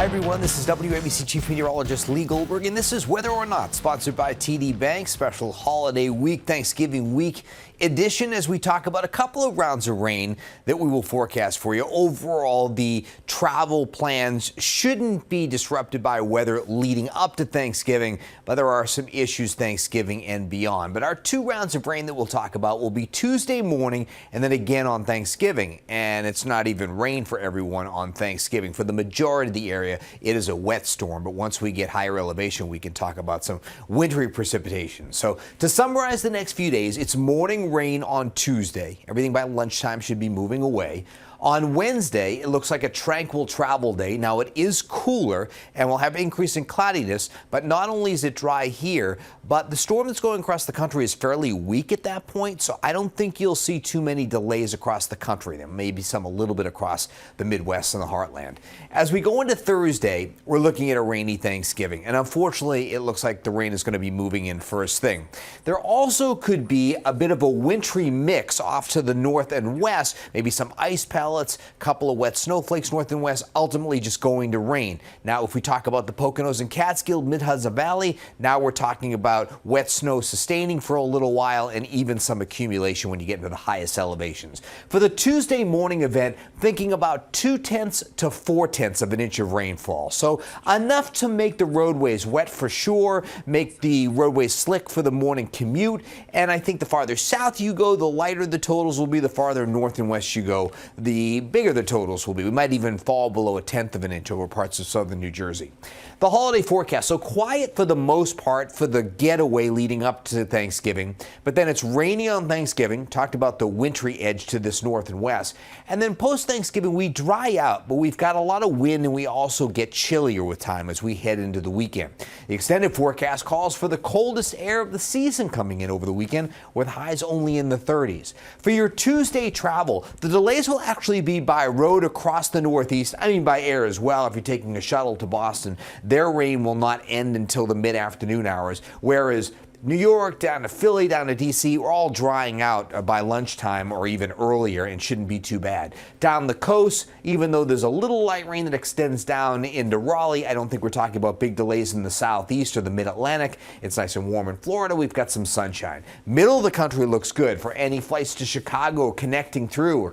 everyone, this is WABC Chief Meteorologist Lee Goldberg, and this is Whether or Not, sponsored by TD Bank. Special holiday week, Thanksgiving week edition, as we talk about a couple of rounds of rain that we will forecast for you. Overall, the travel plans shouldn't be disrupted by weather leading up to Thanksgiving, but there are some issues Thanksgiving and beyond. But our two rounds of rain that we'll talk about will be Tuesday morning and then again on Thanksgiving. And it's not even rain for everyone on Thanksgiving. For the majority of the area, it is a wet storm, but once we get higher elevation, we can talk about some wintry precipitation. So to summarize the next few days, it's morning rain on Tuesday. Everything by lunchtime should be moving away. On Wednesday, it looks like a tranquil travel day. Now, it is cooler and we'll have increasing cloudiness, but not only is it dry here, but the storm that's going across the country is fairly weak at that point, so I don't think you'll see too many delays across the country. There may be some a little bit across the Midwest and the Heartland. As we go into Thursday, we're looking at a rainy Thanksgiving, and unfortunately, it looks like the rain is going to be moving in first thing. There also could be a bit of a wintry mix off to the north and west, maybe some ice pellets, a couple of wet snowflakes north and west, ultimately just going to rain. Now, if we talk about the Poconos and Catskill, Mid-Hudson Valley, now we're talking about wet snow sustaining for a little while and even some accumulation when you get into the highest elevations. For the Tuesday morning event, thinking about 0.2 to 0.4 of an inch of rainfall. So enough to make the roadways wet for sure, make the roadways slick for the morning commute. And I think the farther south you go, the lighter the totals will be. The farther north and west you go, the bigger the totals will be. We might even fall below 0.1 of an inch over parts of southern New Jersey. The holiday forecast, so quiet for the most part for the getaway leading up to Thanksgiving, but then it's rainy on Thanksgiving. Talked about the wintry edge to this north and west. And then post-Thanksgiving, we dry out, but we've got a lot of wind and we also get chillier with time as we head into the weekend. The extended forecast calls for the coldest air of the season coming in over the weekend, with highs only in the 30s. For your Tuesday travel, the delays will actually be by road across the Northeast, by air as well. If you're taking a shuttle to Boston, their rain will not end until the mid-afternoon hours, whereas New York down to Philly, down to D.C., we're all drying out by lunchtime or even earlier and shouldn't be too bad. Down the coast, even though there's a little light rain that extends down into Raleigh, I don't think we're talking about big delays in the southeast or the mid-Atlantic. It's nice and warm in Florida. We've got some sunshine. Middle of the country looks good for any flights to Chicago connecting through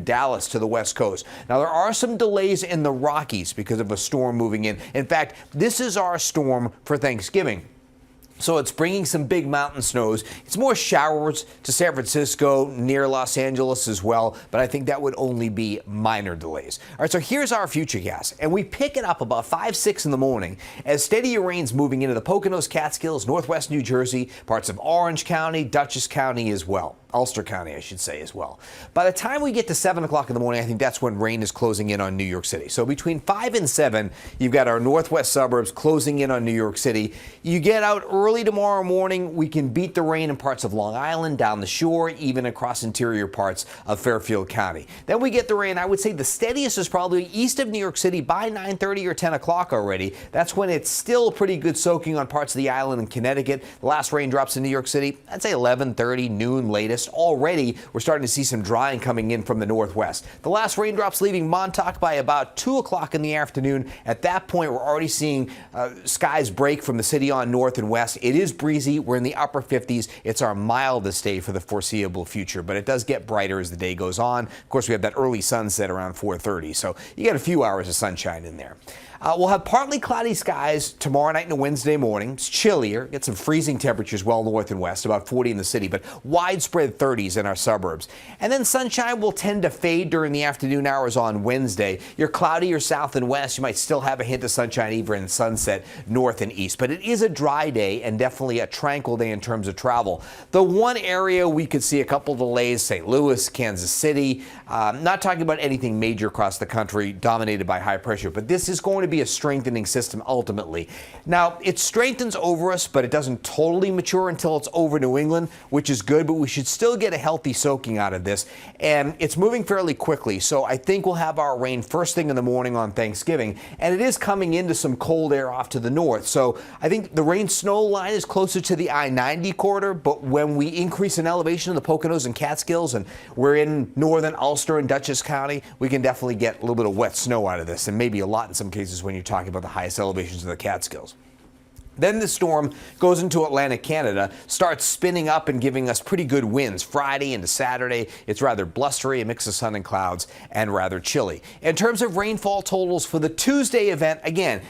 Dallas to the west coast. Now, there are some delays in the Rockies because of a storm moving in. In fact, this is our storm for Thanksgiving. So it's bringing some big mountain snows. It's more showers to San Francisco, near Los Angeles as well, but I think that would only be minor delays. All right, so here's our futurecast, and we pick it up about 5, 6 in the morning as steadier rain's moving into the Poconos, Catskills, northwest New Jersey, parts of Orange County, Dutchess County as well. Ulster County, I should say, as well. By the time we get to 7 o'clock in the morning, I think that's when rain is closing in on New York City. So between 5 and 7, you've got our northwest suburbs closing in on New York City. You get out early tomorrow morning, we can beat the rain in parts of Long Island, down the shore, even across interior parts of Fairfield County. Then we get the rain, I would say the steadiest is probably east of New York City by 9:30 or 10 o'clock already. That's when it's still pretty good soaking on parts of the island and Connecticut. The last raindrops in New York City, I'd say 11:30, noon latest. Already, we're starting to see some drying coming in from the northwest. The last raindrops leaving Montauk by about 2 o'clock in the afternoon. At that point, we're already seeing skies break from the city on north and west. It is breezy. We're in the upper 50s. It's our mildest day for the foreseeable future, but it does get brighter as the day goes on. Of course, we have that early sunset around 4:30, so you get a few hours of sunshine in there. We'll have partly cloudy skies tomorrow night and Wednesday morning. It's chillier. Get some freezing temperatures well north and west, about 40 in the city, but widespread 30s in our suburbs. And then sunshine will tend to fade during the afternoon hours on Wednesday. You're cloudy or south and west. You might still have a hint of sunshine even in sunset north and east. But it is a dry day and definitely a tranquil day in terms of travel. The one area we could see a couple delays, St. Louis, Kansas City. Not talking about anything major across the country dominated by high pressure, but this is going to be a strengthening system ultimately. Now, it strengthens over us, but it doesn't totally mature until it's over New England, which is good, but we should still still get a healthy soaking out of this, and it's moving fairly quickly. So I think we'll have our rain first thing in the morning on Thanksgiving, and it is coming into some cold air off to the north. So I think the rain-snow line is closer to the I-90 corridor, but when we increase in elevation in the Poconos and Catskills, and we're in northern Ulster and Dutchess County, we can definitely get a little bit of wet snow out of this, and maybe a lot in some cases when you're talking about the highest elevations of the Catskills. Then the storm goes into Atlantic Canada, starts spinning up and giving us pretty good winds. Friday into Saturday, it's rather blustery, a mix of sun and clouds, and rather chilly. In terms of rainfall totals for the Tuesday event, again,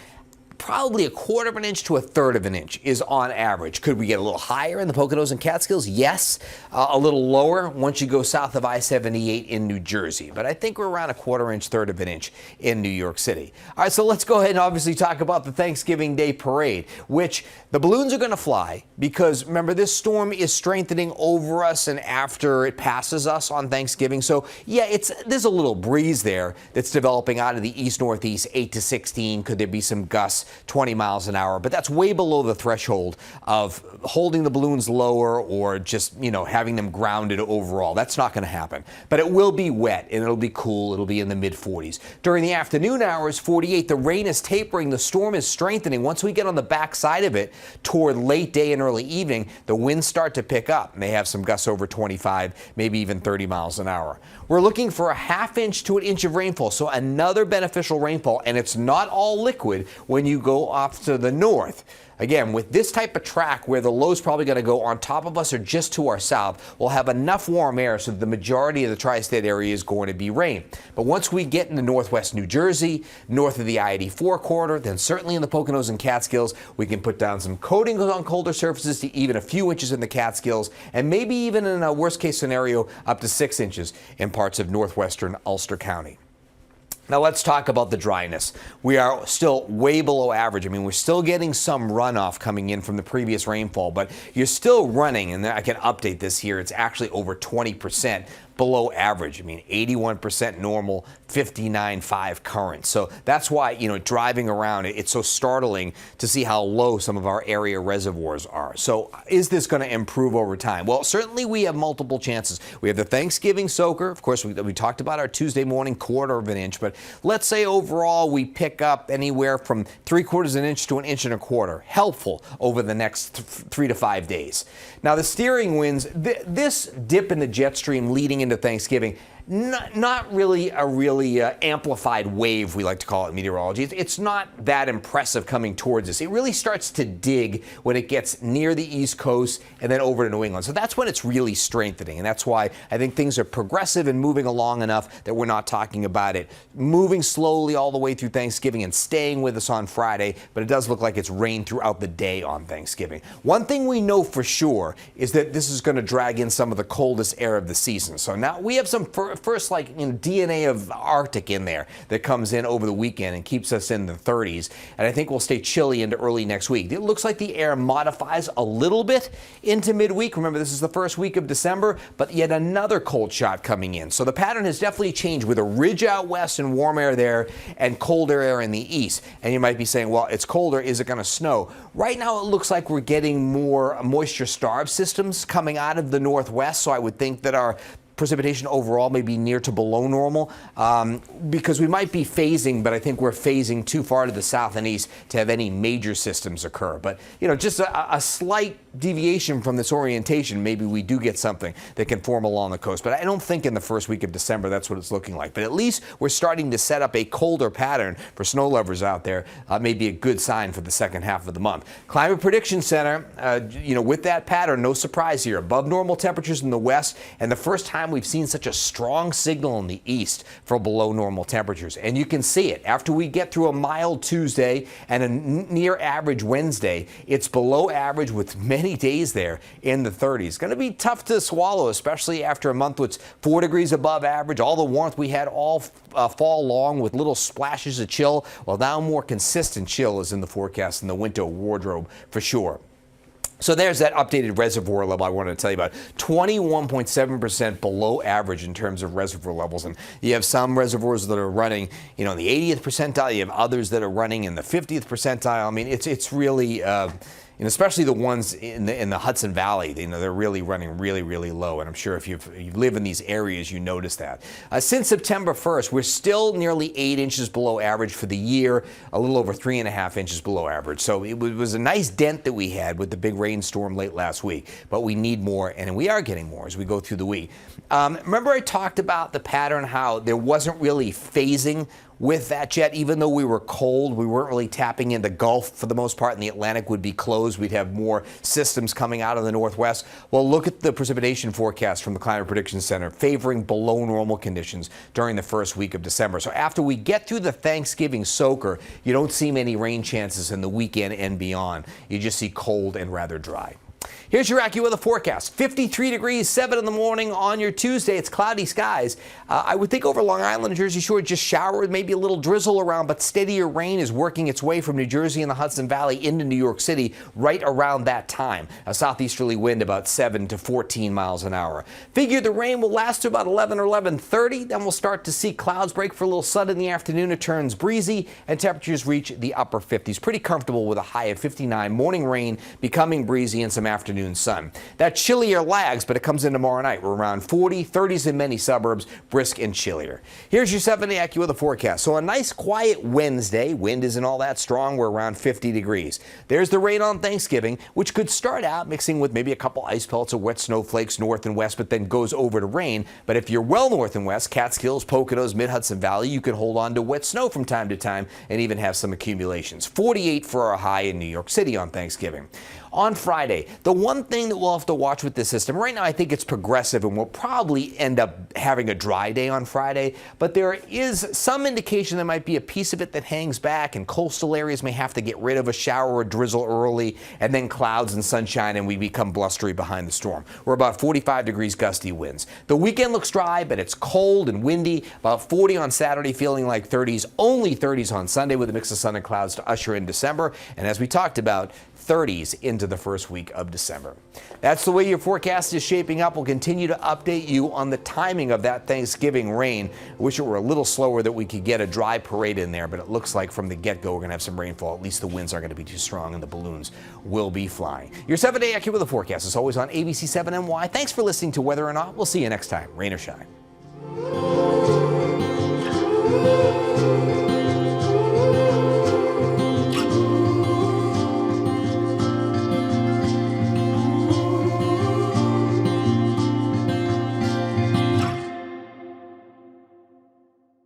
probably 1/4 of an inch to 1/3 of an inch is on average. Could we get a little higher in the Poconos and Catskills? Yes. A little lower once you go south of I-78 in New Jersey. But I think we're around 1/4 inch, 1/3 of an inch in New York City. All right, so let's go ahead and obviously talk about the Thanksgiving Day parade, which the balloons are going to fly because, remember, this storm is strengthening over us and after it passes us on Thanksgiving. So, yeah, there's a little breeze there that's developing out of the east-northeast, 8 to 16. Could there be some gusts? 20 miles an hour, but that's way below the threshold of holding the balloons lower or just, having them grounded overall. That's not going to happen. But it will be wet and it'll be cool. It'll be in the mid-40s. During the afternoon hours, 48, the rain is tapering. The storm is strengthening. Once we get on the backside of it toward late day and early evening, the winds start to pick up. And they have some gusts over 25, maybe even 30 miles an hour. We're looking for a 1/2 inch to 1 inch of rainfall, so another beneficial rainfall, and it's not all liquid when you go off to the north. Again, with this type of track where the low's probably going to go on top of us or just to our south, we'll have enough warm air so the majority of the tri-state area is going to be rain. But once we get into northwest New Jersey, north of the I-84 corridor, then certainly in the Poconos and Catskills, we can put down some coatings on colder surfaces to even a few inches in the Catskills, and maybe even in a worst-case scenario up to 6 inches in parts of northwestern Ulster County. Now let's talk about the dryness. We are still way below average. I mean, we're still getting some runoff coming in from the previous rainfall, but you're still running, and I can update this here, it's actually over 20% below average. I mean, 81% normal, 59.5 current. So that's why, driving around, it's so startling to see how low some of our area reservoirs are. So is this going to improve over time? Well, certainly we have multiple chances. We have the Thanksgiving soaker. Of course, we talked about our Tuesday morning 1/4 of an inch, but let's say overall we pick up anywhere from 3/4 of an inch to 1 1/4 inches. Helpful over the next 3 to 5 days. Now the steering winds, this dip in the jet stream leading into Thanksgiving, not really a amplified wave, we like to call it in meteorology. It's not that impressive coming towards us. It really starts to dig when it gets near the East Coast and then over to New England. So that's when it's really strengthening, and that's why I think things are progressive and moving along enough that we're not talking about it moving slowly all the way through Thanksgiving and staying with us on Friday, but it does look like it's rained throughout the day on Thanksgiving. One thing we know for sure is that this is going to drag in some of the coldest air of the season. So now we have some first DNA of Arctic in there that comes in over the weekend and keeps us in the 30s, and I think we'll stay chilly into early next week. It looks like the air modifies a little bit into midweek. Remember, this is the first week of December, but yet another cold shot coming in. So the pattern has definitely changed with a ridge out west and warm air there and colder air in the east. And you might be saying, well, it's colder, is it going to snow? Right now it looks like we're getting more moisture-starved systems coming out of the northwest, so I would think that our precipitation overall may be near to below normal because we might be phasing, but I think we're phasing too far to the south and east to have any major systems occur. But, just a slight deviation from this orientation, maybe we do get something that can form along the coast. But I don't think in the first week of December that's what it's looking like. But at least we're starting to set up a colder pattern for snow lovers out there. Maybe a good sign for the second half of the month. Climate Prediction Center, with that pattern, no surprise here. Above normal temperatures in the west, and the first time we've seen such a strong signal in the east for below normal temperatures. And you can see it. After we get through a mild Tuesday and a near average Wednesday, it's below average with many days there in the 30s. Going to be tough to swallow, especially after a month that's 4 degrees above average. All the warmth we had all fall long with little splashes of chill. Well, now more consistent chill is in the forecast in the winter wardrobe for sure. So there's that updated reservoir level I wanted to tell you about. 21.7% below average in terms of reservoir levels. And you have some reservoirs that are running, in the 80th percentile. You have others that are running in the 50th percentile. I mean, it's really, especially the ones in the Hudson Valley. They're really running really low, and I'm sure if you live in these areas, you notice that. Since September 1st, we're still nearly 8 inches below average for the year, a little over 3.5 inches below average. So it was a nice dent that we had with the big rainstorm late last week, but we need more, and we are getting more as we go through the week. Remember I talked about the pattern, how there wasn't really phasing with that jet. Even though we were cold, we weren't really tapping into Gulf for the most part, and the Atlantic would be closed. We'd have more systems coming out of the northwest. Well, look at the precipitation forecast from the Climate Prediction Center, favoring below normal conditions during the first week of December. So after we get through the Thanksgiving soaker, you don't see many rain chances in the weekend and beyond. You just see cold and rather dry. Here's your AccuWeather forecast. 53 degrees, 7 in the morning on your Tuesday. It's cloudy skies. I would think over Long Island, Jersey Shore, just shower with maybe a little drizzle around, but steadier rain is working its way from New Jersey and the Hudson Valley into New York City right around that time. A southeasterly wind about 7 to 14 miles an hour. Figure the rain will last to about 11 or 11:30. Then we'll start to see clouds break for a little sun in the afternoon. It turns breezy and temperatures reach the upper 50s. Pretty comfortable with a high of 59. Morning rain becoming breezy and some afternoon sun. That chillier lags, but it comes in tomorrow night. We're around 40, 30s in many suburbs, brisk and chillier. Here's your 7-day AccuWeather forecast. So a nice quiet Wednesday. Wind isn't all that strong. We're around 50 degrees. There's the rain on Thanksgiving, which could start out mixing with maybe a couple ice pelts or wet snowflakes north and west, but then goes over to rain. But if you're well north and west, Catskills, Poconos, Mid-Hudson Valley, you can hold on to wet snow from time to time and even have some accumulations. 48 for our high in New York City on Thanksgiving. On Friday, the one thing that we'll have to watch with this system, right now I think it's progressive and we'll probably end up having a dry day on Friday, but there is some indication there might be a piece of it that hangs back, and coastal areas may have to get rid of a shower or drizzle early, and then clouds and sunshine, and we become blustery behind the storm. We're about 45 degrees gusty winds. The weekend looks dry, but it's cold and windy, about 40 on Saturday, feeling like 30s, only 30s on Sunday with a mix of sun and clouds to usher in December, and as we talked about, 30s into the first week of December. That's the way your forecast is shaping up. We'll continue to update you on the timing of that Thanksgiving rain. I wish it were a little slower that we could get a dry parade in there, but it looks like from the get-go we're going to have some rainfall. At least the winds aren't going to be too strong and the balloons will be flying. Your 7-day AccuWeather forecast is always on ABC 7 NY. Thanks for listening to Whether or Not. We'll see you next time, rain or shine.